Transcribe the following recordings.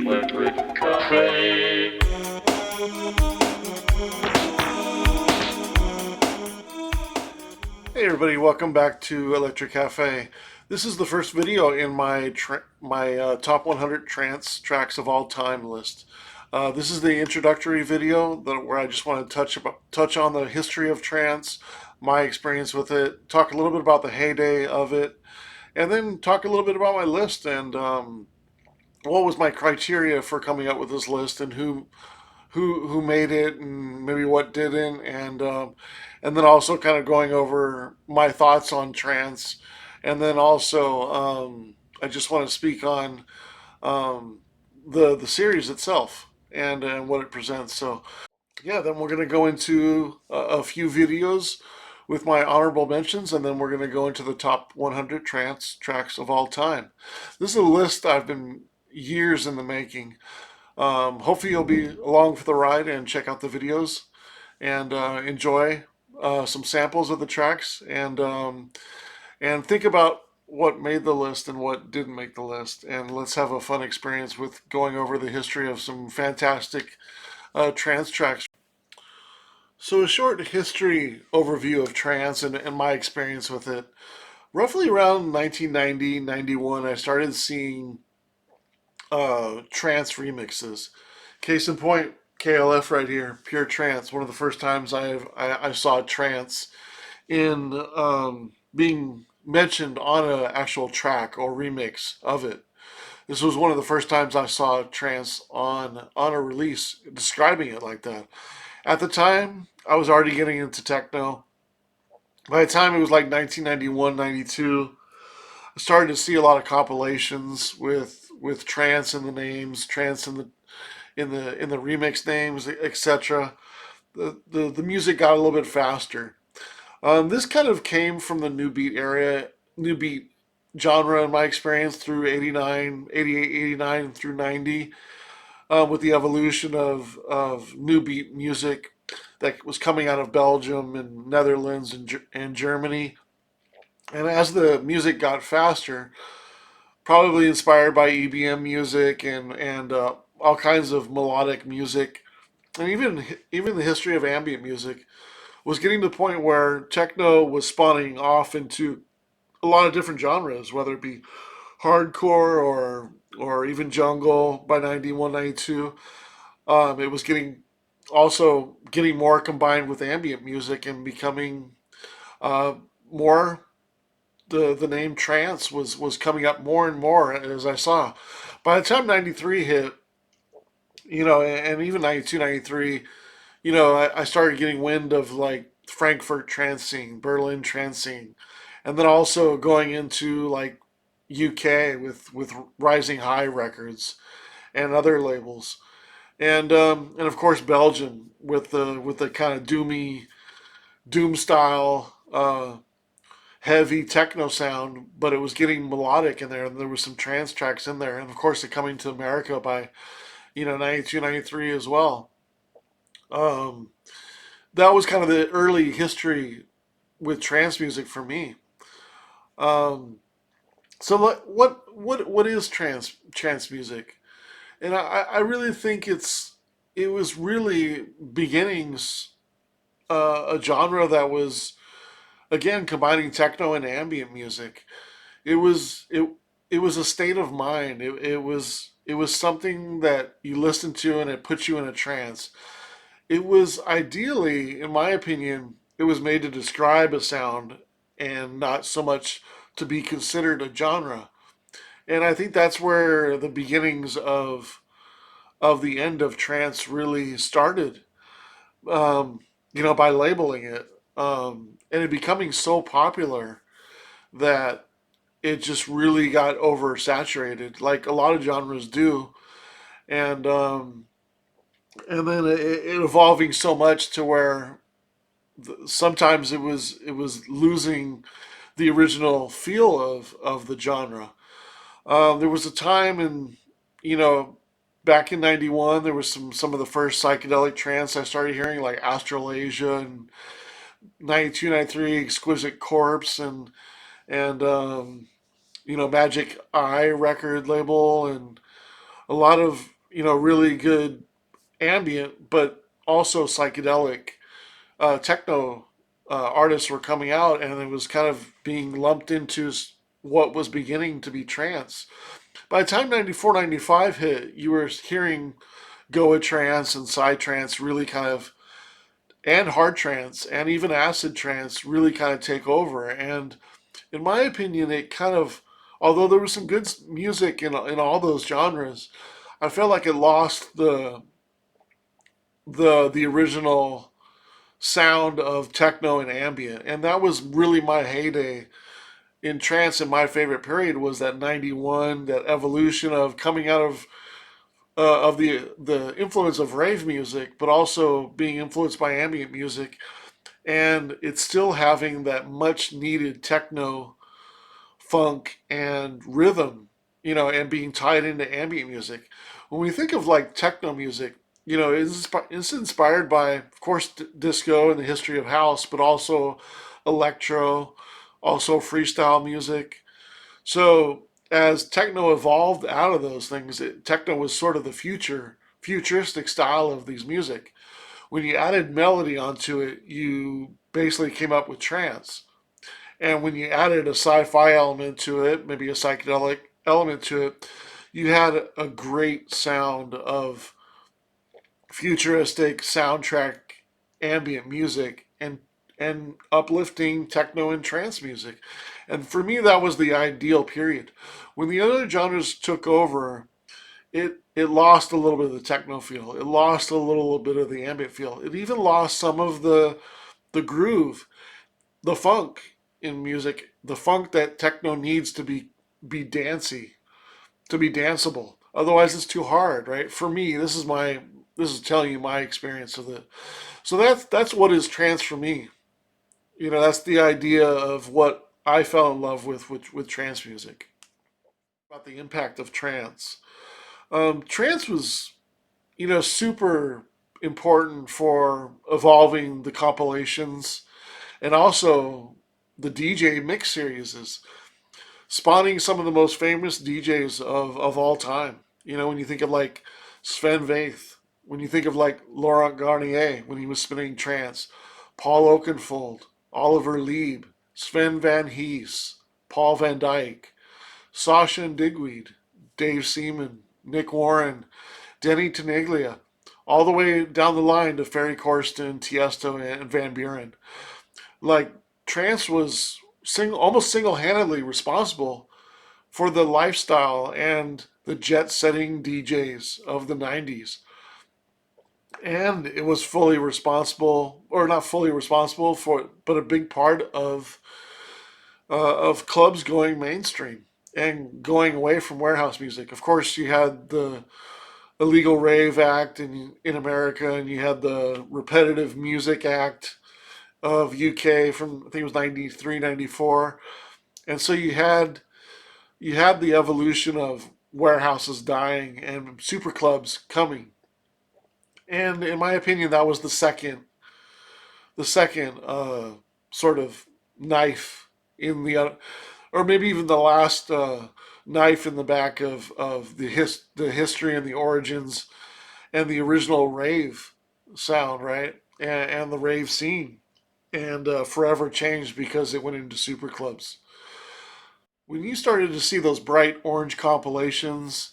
Electric Cafe. Hey everybody, welcome back to Electric Cafe. This is the first video in my top 100 trance tracks of all time list. This is the introductory video where I just want to touch on the history of trance, my experience with it, talk a little bit about the heyday of it, and then talk a little bit about my list and what was my criteria for coming up with this list and who made it and maybe what didn't, and then also kind of going over my thoughts on trance, and then also I just want to speak on um, the series itself and what it presents. So yeah, then we're gonna go into a few videos with my honorable mentions, and then we're gonna go into the top 100 trance tracks of all time. This is a list I've been years in the making. Hopefully, you'll be along for the ride and check out the videos and enjoy some samples of the tracks and think about what made the list and what didn't make the list. And let's have a fun experience with going over the history of some fantastic trance tracks. So, a short history overview of trance and my experience with it. Roughly around 1990, 91, I started seeing trance remixes. Case in point, KLF right here, pure trance. One of the first times I saw trance in being mentioned on an actual track or remix of it. This was one of the first times I saw trance on a release describing it like that. At the time, I was already getting into techno. By the time it was like 1991, 92, I started to see a lot of compilations with trance in the names, trance in the remix names, etc. The music got a little bit faster. This kind of came from the new beat genre in my experience through 89, 88, 89 through 90, with the evolution of new beat music that was coming out of Belgium and Netherlands and Germany. And as the music got faster, probably inspired by EBM music and all kinds of melodic music, and even the history of ambient music was getting to the point where techno was spawning off into a lot of different genres, whether it be hardcore or even jungle by 91, 92. It was getting more combined with ambient music and becoming uh, more the name trance was coming up more and more as I saw. By the time 93 hit, and even 92, 93, I started getting wind of like Frankfurt trance scene, Berlin trance scene, and then also going into like UK with Rising High Records and other labels, and of course Belgium with the kind of doom style heavy techno sound, but it was getting melodic in there, and there was some trance tracks in there, and of course it coming to America by 92, 93 as well. Um, that was kind of the early history with trance music for me. Um, so what is trance music? And I really think it was really beginnings a genre that was again combining techno and ambient music. It was it it was a state of mind. It was something that you listened to and it put you in a trance. It was ideally, in my opinion, it was made to describe a sound and not so much to be considered a genre. And I think that's where the beginnings of the end of trance really started. Um, by labeling it, and it becoming so popular that it just really got oversaturated, like a lot of genres do, and and then it evolving so much to where sometimes it was losing the original feel of the genre. There was a time in you know back in 91 there was some of the first psychedelic trance I started hearing like Australasia and 92, 93 Exquisite Corpse and Magic Eye record label and a lot of really good ambient, but also psychedelic techno artists were coming out, and it was kind of being lumped into what was beginning to be trance. By the time 94, 95 hit, you were hearing Goa trance and psy trance really kind of, and hard trance and even acid trance really kind of take over. And in my opinion, it kind of, although there was some good music in all those genres, I felt like it lost the original sound of techno and ambient, and that was really my heyday in trance. And my favorite period was that 91, that evolution of coming out of the influence of rave music, but also being influenced by ambient music, and it's still having that much needed techno funk and rhythm, and being tied into ambient music. When we think of like techno music, it's inspired by, of course, disco and the history of house, but also electro, also freestyle music. So as techno evolved out of those things, techno was sort of the futuristic style of these music. When you added melody onto it, you basically came up with trance. And when you added a sci-fi element to it, maybe a psychedelic element to it, you had a great sound of futuristic soundtrack ambient music and uplifting techno and trance music. And for me that was the ideal period. When the other genres took over, it lost a little bit of the techno feel. It lost a little bit of the ambient feel. It even lost some of the groove, the funk in music, the funk that techno needs to be dancey, to be danceable. Otherwise, it's too hard, right? For me, this is telling you my experience of it. So that's what is trance for me. That's the idea of what I fell in love with trance music. About the impact of trance. Trance was super important for evolving the compilations and also the DJ mix series, spawning some of the most famous DJs of all time. When you think of like Sven Väth, when you think of like Laurent Garnier when he was spinning trance, Paul Oakenfold, Oliver Lieb, Sven Van Hees, Paul Van Dyke, Sasha and Digweed, Dave Seaman, Nick Warren, Denny Tenaglia, all the way down the line to Ferry Corsten, Tiesto, and Van Buren. Like, trance was almost single-handedly responsible for the lifestyle and the jet-setting DJs of the 90s. And it was fully responsible, or not fully responsible for, but a big part of clubs going mainstream and going away from warehouse music. Of course, you had the Illegal Rave Act in America, and you had the Repetitive Music Act of UK from, I think it was 93, 94. And so you had the evolution of warehouses dying and super clubs coming. And in my opinion, that was the second sort of knife in the, or maybe even the last knife in the back of the history and the origins and the original rave sound, right? And the rave scene, and forever changed because it went into super clubs. When you started to see those bright orange compilations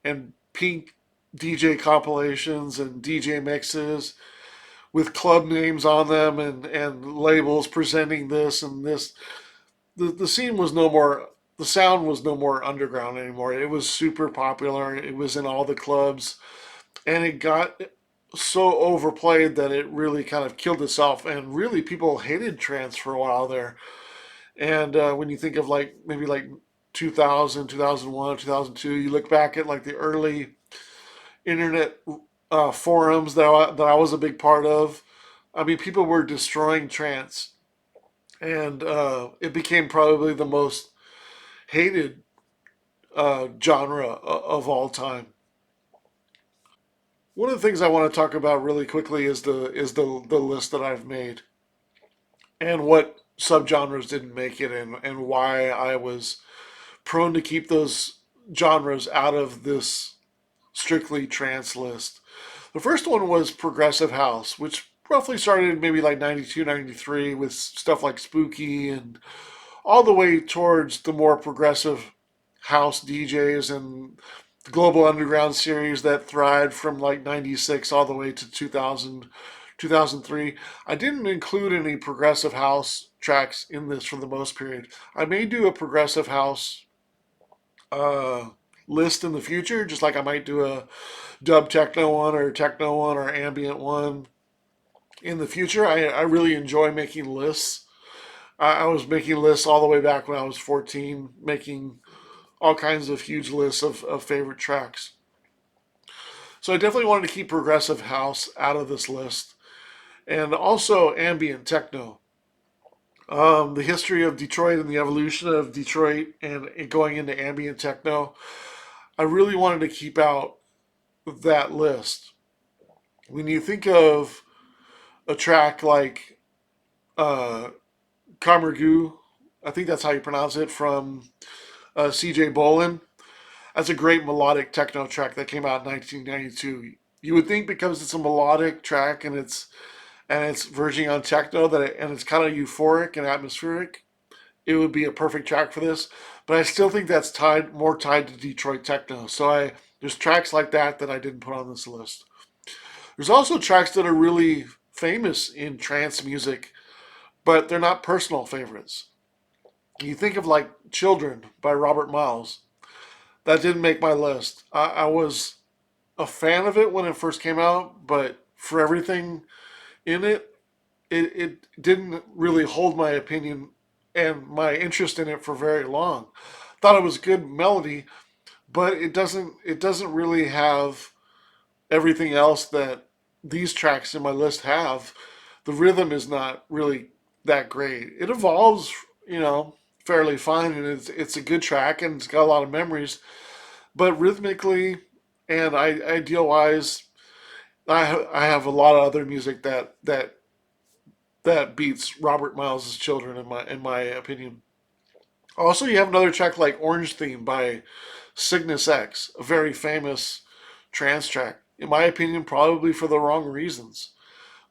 and pink DJ compilations and DJ mixes with club names on them and labels presenting this and this, the scene was no more, the sound was no more underground anymore. It was super popular. It was in all the clubs, and it got so overplayed that it really kind of killed itself. And really, people hated trance for a while there. And when you think of like maybe like 2000, 2001, 2002, you look back at like the early internet forums that I was a big part of. I mean, people were destroying trance, and it became probably the most hated genre of all time. One of the things I want to talk about really quickly is the list that I've made and what subgenres didn't make it, and why I was prone to keep those genres out of this strictly trance list. The first one was progressive house, which roughly started maybe like 92, 93 with stuff like Spooky and all the way towards the more progressive house DJs and the Global Underground series that thrived from like 96 all the way to 2000, 2003. I didn't include any progressive house tracks in this for the most period. I may do a progressive house uh, list in the future, just like I might do a dub techno one or techno one or ambient one in the future. I really enjoy making lists. I was making lists all the way back when I was 14, making all kinds of huge lists of favorite tracks. So I definitely wanted to keep progressive house out of this list. And also ambient techno. The history of Detroit and the evolution of Detroit and going into ambient techno. I really wanted to keep out that list. When you think of a track like uh, Kamergu, I think that's how you pronounce it, from CJ Bolin. That's a great melodic techno track that came out in 1992. You would think because it's a melodic track and it's verging on techno and it's kind of euphoric and atmospheric, it would be a perfect track for this. But I still think that's tied to Detroit techno. So there's tracks like that I didn't put on this list. There's also tracks that are really famous in trance music, but they're not personal favorites. You think of like Children by Robert Miles. That didn't make my list. I was a fan of it when it first came out, but for everything in it didn't really hold my opinion and my interest in it for very long. Thought it was good melody, but it doesn't really have everything else that these tracks in my list have. The rhythm is not really that great. It evolves, fairly fine, and it's a good track and it's got a lot of memories. But rhythmically and ideal wise, I have a lot of other music that beats Robert Miles' Children in my opinion. Also, you have another track like Orange Theme by Cygnus X, a very famous trance track. In my opinion, probably for the wrong reasons.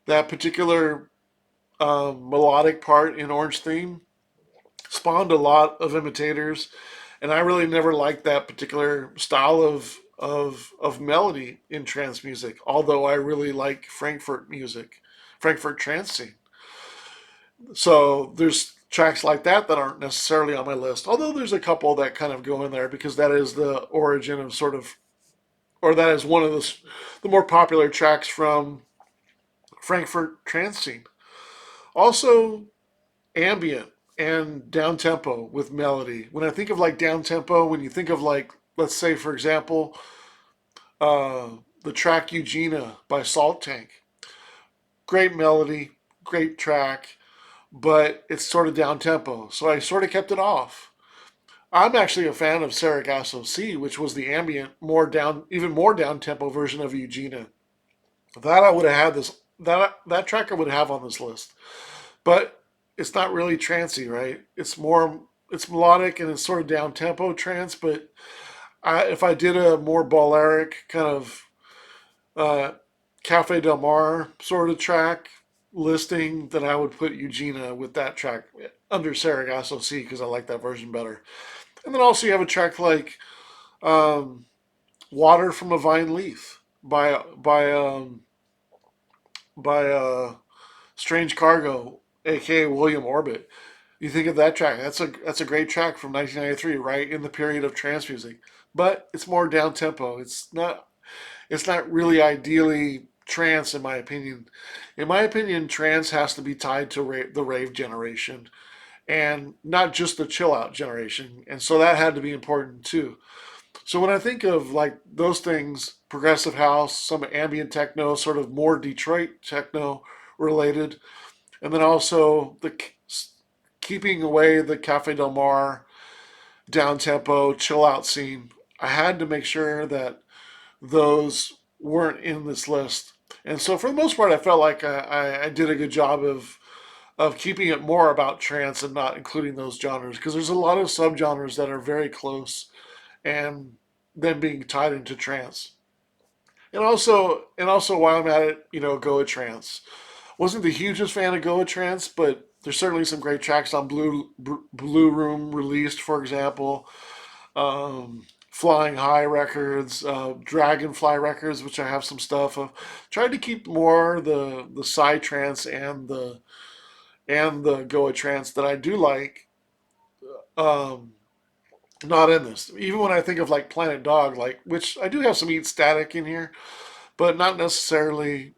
That particular melodic part in Orange Theme spawned a lot of imitators, and I really never liked that particular style of melody in trance music. Although I really like Frankfurt music, Frankfurt trance scene. So there's tracks like that aren't necessarily on my list. Although there's a couple that kind of go in there because that is the origin of sort of, or that is one of the more popular tracks from Frankfurt trance scene. Also, ambient and down tempo with melody. When I think of like down tempo, when you think of like, let's say for example, uh, the track Eugenia by Salt Tank, great melody, great track, but it's sort of down tempo. So I sort of kept it off. I'm actually a fan of Sargasso Sea, which was the ambient, even more down tempo version of Eugenia. That I would have had this that track I would have on this list, but it's not really trancey, right? It's melodic and it's sort of down tempo trance. But if I did a more balearic kind of uh, Cafe Del Mar sort of track listing, then I would put Eugenia with that track under Sargasso Sea because I like that version better. And then also you have a track like um, Water from a Vine Leaf by Strange Cargo, aka William Orbit. You think of that track? That's a great track from 1993, right in the period of trance music. But it's more down tempo. It's not really ideally trance in my opinion. In my opinion, trance has to be tied to the rave generation and not just the chill out generation. And so that had to be important too. So when I think of like those things, progressive house, some ambient techno, sort of more Detroit techno related, and then also the keeping away the Cafe Del Mar down tempo chill out scene, I had to make sure that those weren't in this list. And so for the most part, I felt like I did a good job of keeping it more about trance and not including those genres because there's a lot of subgenres that are very close and then being tied into trance. And also while I'm at it, Goa Trance. Wasn't the hugest fan of Goa Trance, but there's certainly some great tracks on Blue Room released, for example. Flying High Records, Dragonfly Records, which I have some stuff of. Tried to keep more the Psy Trance and the Goa Trance that I do like. Um, Not in this. Even when I think of like Planet Dog, like which I do have some Eat Static in here, but not necessarily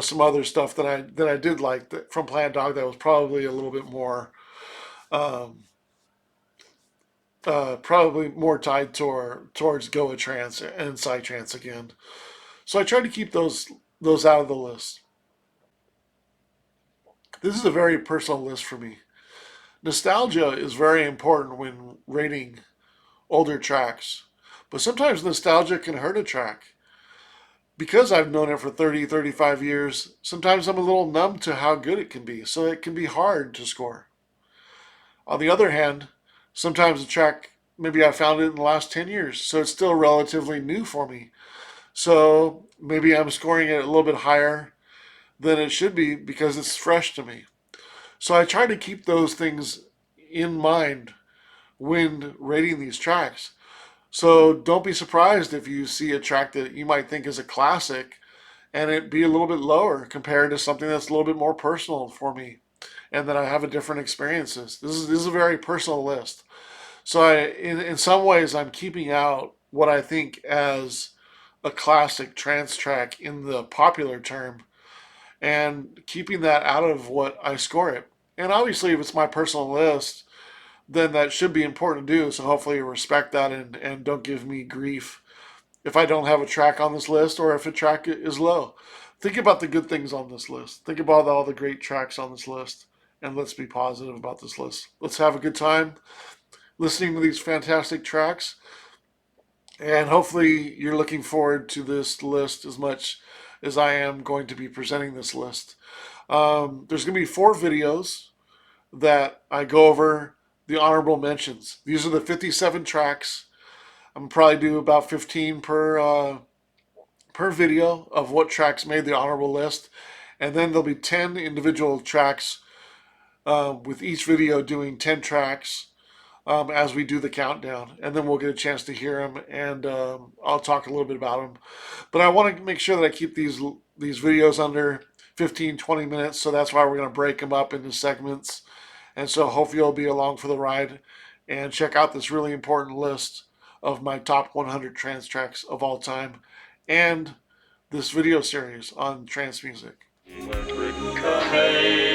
some other stuff that I did like from Planet Dog that was probably a little bit more um, probably more tied towards Goa Trance and Psytrance again. So I tried to keep those out of the list. This is a very personal list for me. Nostalgia is very important when rating older tracks, but sometimes nostalgia can hurt a track. Because I've known it for 30, 35 years, sometimes I'm a little numb to how good it can be, so it can be hard to score. On the other hand, sometimes a track, maybe I found it in the last 10 years, so it's still relatively new for me. So maybe I'm scoring it a little bit higher than it should be because it's fresh to me. So I try to keep those things in mind when rating these tracks. So don't be surprised if you see a track that you might think is a classic and it be a little bit lower compared to something that's a little bit more personal for me and that I have a different experiences. This is a very personal list. So in some ways I'm keeping out what I think as a classic trance track in the popular term and keeping that out of what I score it. And obviously if it's my personal list, then that should be important to do. So hopefully you respect that and don't give me grief if I don't have a track on this list or if a track is low. Think about the good things on this list. Think about all the great tracks on this list. And let's be positive about this list. Let's have a good time listening to these fantastic tracks. And hopefully, you're looking forward to this list as much as I am going to be presenting this list. There's going to be 4 videos that I go over the honorable mentions. These are the 57 tracks. I'm probably do about 15 per video of what tracks made the honorable list, and then there'll be 10 individual tracks with each video doing 10 tracks as we do the countdown, and then we'll get a chance to hear them, and I'll talk a little bit about them. But I want to make sure that I keep these videos under 15, 20 minutes, so that's why we're going to break them up into segments. And so hopefully you'll be along for the ride and check out this really important list of my top 100 trance tracks of all time and this video series on trance music. Electric cafe.